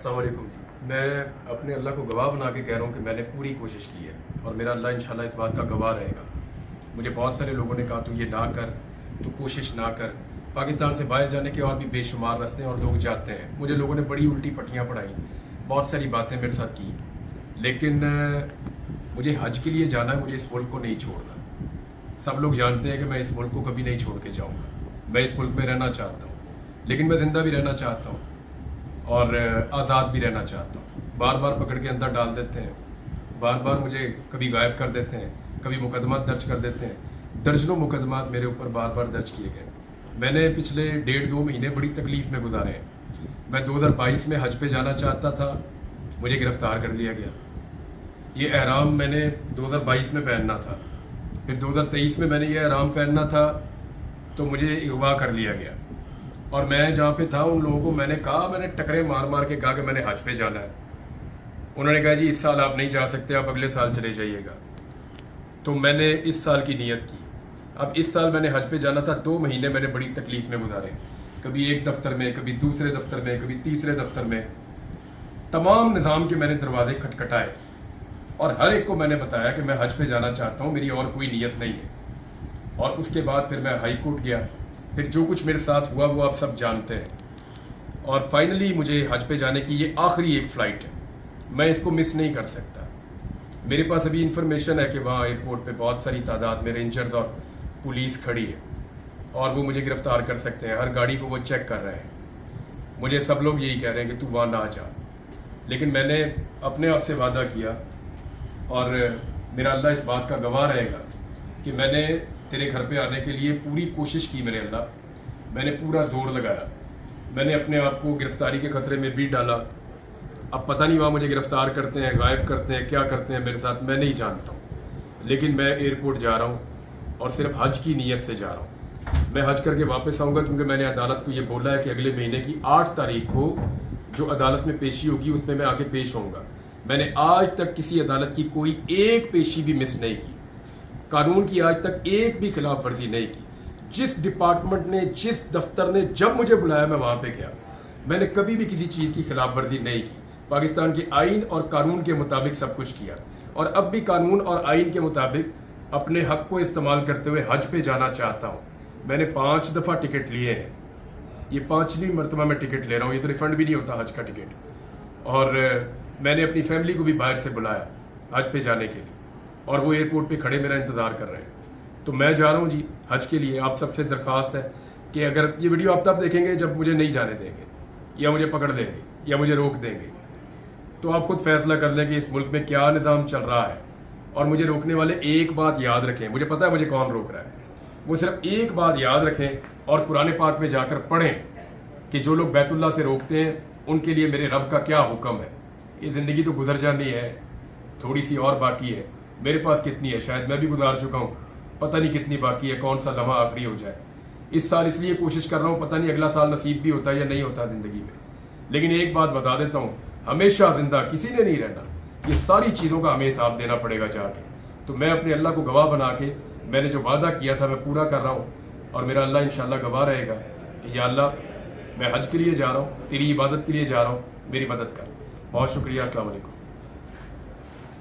अस्सलाम वालेकुम जी। मैं अपने अल्लाह को गवाह बना के कह रहा हूँ कि मैंने पूरी कोशिश की है और मेरा अल्लाह इंशाल्लाह इस बात का गवाह रहेगा। मुझे बहुत सारे लोगों ने कहा तू ये ना कर, तू कोशिश ना कर। पाकिस्तान से बाहर जाने के और भी बेशुमार रास्ते हैं और लोग जाते हैं। मुझे लोगों ने बड़ी उल्टी पट्टियाँ पढ़ाई, बहुत सारी बातें मेरे साथ की, लेकिन मुझे हज के लिए जाना है, मुझे इस मुल्क को नहीं छोड़ना। सब लोग जानते हैं कि मैं इस मुल्क को कभी नहीं छोड़ के जाऊँगा। मैं इस मुल्क में रहना चाहता हूँ, लेकिन मैं ज़िंदा भी रहना चाहता हूँ और आज़ाद भी रहना चाहता हूँ। बार बार पकड़ के अंदर डाल देते हैं, बार बार मुझे कभी गायब कर देते हैं, कभी मुकदमात दर्ज कर देते हैं। दर्जनों मुकदमात मेरे ऊपर बार बार दर्ज किए गए। मैंने पिछले 1.5-2 महीने बड़ी तकलीफ़ में गुजारे हैं। मैं 2022 में हज पे जाना चाहता था, मुझे गिरफ़्तार कर लिया गया। ये एहराम मैंने 2022 में पहनना था, फिर 2023 में मैंने ये एहराम पहनना था तो मुझे अगवा कर लिया गया। और मैं जहाँ पे था उन लोगों को मैंने कहा, मैंने टकरे मार मार के कहा कि मैंने हज पे जाना है। उन्होंने कहा जी इस साल आप नहीं जा सकते, आप अगले साल चले जाइएगा। तो मैंने इस साल की नीयत की। अब इस साल मैंने हज पे जाना था। 2 महीने मैंने बड़ी तकलीफ में गुजारे, कभी एक दफ्तर में, कभी दूसरे दफ्तर में, कभी तीसरे दफ्तर में। तमाम निज़ाम के मैंने दरवाजे खटखटाए और हर एक को मैंने बताया कि मैं हज पे जाना चाहता हूँ, मेरी और कोई नीयत नहीं है। और उसके बाद फिर मैं हाई कोर्ट गया, फिर जो कुछ मेरे साथ हुआ वो आप सब जानते हैं। और फाइनली मुझे हज पे जाने की ये आखिरी एक फ़्लाइट है, मैं इसको मिस नहीं कर सकता। मेरे पास अभी इंफॉर्मेशन है कि वहाँ एयरपोर्ट पे बहुत सारी तादाद में रेंजर्स और पुलिस खड़ी है और वो मुझे गिरफ्तार कर सकते हैं। हर गाड़ी को वो चेक कर रहे हैं। मुझे सब लोग यही कह रहे हैं कि तू वहाँ ना जा, लेकिन मैंने अपने आप से वादा किया और मेरा अल्लाह इस बात का गवाह रहेगा कि मैंने तेरे घर पे आने के लिए पूरी कोशिश की। मेरे अल्लाह, मैंने पूरा जोर लगाया। मैंने अपने आप को गिरफ्तारी के खतरे में भी डाला। अब पता नहीं वहाँ मुझे गिरफ्तार करते हैं, गायब करते हैं, क्या करते हैं मेरे साथ, मैं नहीं जानता हूँ। लेकिन मैं एयरपोर्ट जा रहा हूँ और सिर्फ हज की नीयत से जा रहा हूँ। मैं हज करके वापस आऊँगा, क्योंकि मैंने अदालत को ये बोला है कि अगले महीने की 8 तारीख को जो अदालत में पेशी होगी उसमें मैं आके पेश होऊंगा। मैंने आज तक किसी अदालत की कोई एक पेशी भी मिस नहीं की, कानून की आज तक एक भी खिलाफ वर्जी नहीं की। जिस डिपार्टमेंट ने, जिस दफ्तर ने जब मुझे बुलाया मैं वहाँ पे गया। मैंने कभी भी किसी चीज़ की खिलाफ वर्जी नहीं की। पाकिस्तान के आइन और कानून के मुताबिक सब कुछ किया और अब भी कानून और आइन के मुताबिक अपने हक को इस्तेमाल करते हुए हज पे जाना चाहता हूँ। मैंने 5 दफ़ा टिकट लिए हैं, ये 5वीं मरतबा मैं टिकट ले रहा हूँ। ये तो रिफंड भी नहीं होता हज का टिकट। और मैंने अपनी फैमिली को भी बाहर से बुलाया हज पे जाने के लिए और वो एयरपोर्ट पे खड़े मेरा इंतज़ार कर रहे हैं। तो मैं जा रहा हूँ जी हज के लिए। आप सबसे दरख्वास्त है कि अगर ये वीडियो आप तब देखेंगे जब मुझे नहीं जाने देंगे या मुझे पकड़ लेंगे या मुझे रोक देंगे, तो आप खुद फैसला कर लें कि इस मुल्क में क्या निज़ाम चल रहा है। और मुझे रोकने वाले एक बात याद रखें, मुझे पता है मुझे कौन रोक रहा है, वो सिर्फ एक बात याद रखें और कुरान पाक में जाकर पढ़ें कि जो लोग बैतुल्लाह से रोकते हैं उनके लिए मेरे रब का क्या हुक्म है। ये ज़िंदगी तो गुजर जानी है, थोड़ी सी और बाकी है। मेरे पास कितनी है, शायद मैं भी गुजार चुका हूँ, पता नहीं कितनी बाकी है, कौन सा लम्हा आखिरी हो जाए। इस साल इसलिए कोशिश कर रहा हूँ, पता नहीं अगला साल नसीब भी होता है या नहीं होता ज़िंदगी में। लेकिन एक बात बता देता हूँ, हमेशा जिंदा किसी ने नहीं रहना। ये सारी चीज़ों का हमें हिसाब देना पड़ेगा जाके। तो मैं अपने अल्लाह को गवाह बना के मैंने जो वादा किया था मैं पूरा कर रहा हूँ और मेरा अल्लाह इंशाल्लाह गवाह रहेगा कि या अल्लाह मैं हज के लिए जा रहा हूँ, तेरी इबादत के लिए जा रहा हूँ, मेरी मदद कर। बहुत शुक्रिया। अस्सलाम वालेकुम।